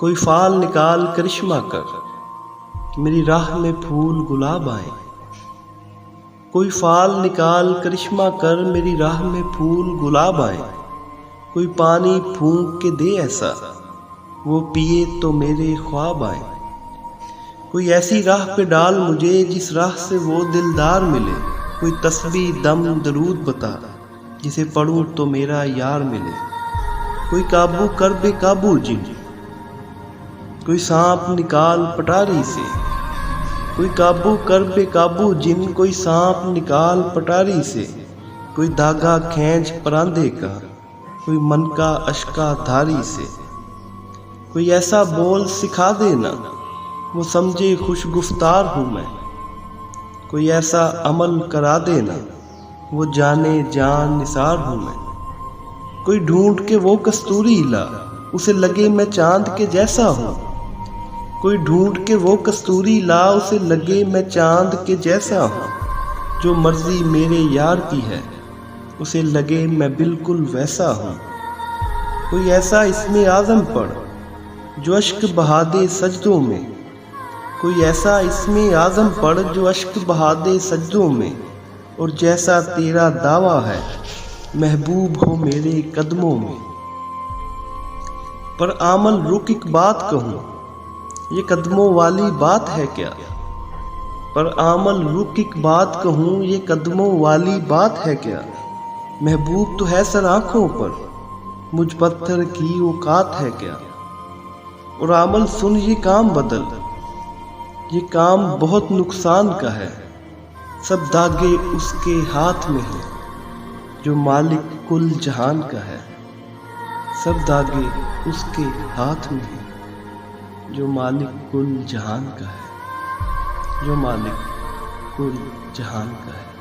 कोई फाल निकाल करिश्मा कर, मेरी राह में फूल गुलाब आए। कोई फाल निकाल करिश्मा कर, मेरी राह में फूल गुलाब आए। कोई पानी फूंक के दे ऐसा, वो पिए तो मेरे ख्वाब आए। कोई ऐसी राह पे डाल मुझे, जिस राह से वो दिलदार मिले। कोई तस्बीह दम दरूद बता, जिसे पढ़ूं तो मेरा यार मिले। कोई काबू कर बेकाबू जिन, कोई सांप निकाल पटारी से। कोई काबू कर बेकाबू जिन, कोई सांप निकाल पटारी से। कोई धागा खींच परांदे का, कोई मन का अश्का धारी से। कोई ऐसा बोल सिखा देना, वो समझे खुश गुफ्तार हूँ मैं। कोई ऐसा अमल करा देना, वो जाने जान निसार हूँ मैं। कोई ढूंढ के वो कस्तूरी ला, उसे लगे मैं चांद के जैसा हूँ। कोई ढूंढ के वो कस्तूरी ला, उसे लगे मैं चांद के जैसा हूँ। जो मर्जी मेरे यार की है, उसे लगे मैं बिल्कुल वैसा हूँ। कोई ऐसा इसमें आज़म पढ़, जो अश्क बहा दे सजदों में। कोई ऐसा इसमें आज़म पढ़, जो अश्क बहा दे सजदों में। और जैसा तेरा दावा है, महबूब हो मेरे कदमों में। पर आमल रुक एक बात कहूँ, ये कदमों वाली बात है क्या। पर आमल रुक एक बात कहूँ, ये कदमों वाली बात है क्या। महबूब तो है सर आँखों पर, मुझ पत्थर की औकात है क्या। और आमल सुन ये काम बदल, ये काम बहुत नुकसान का है। सब धागे उसके हाथ में हैं, जो मालिक कुल जहान का है। सब धागे उसके हाथ में हैं, जो मालिक कुल जहान का है। जो मालिक कुल जहान का है।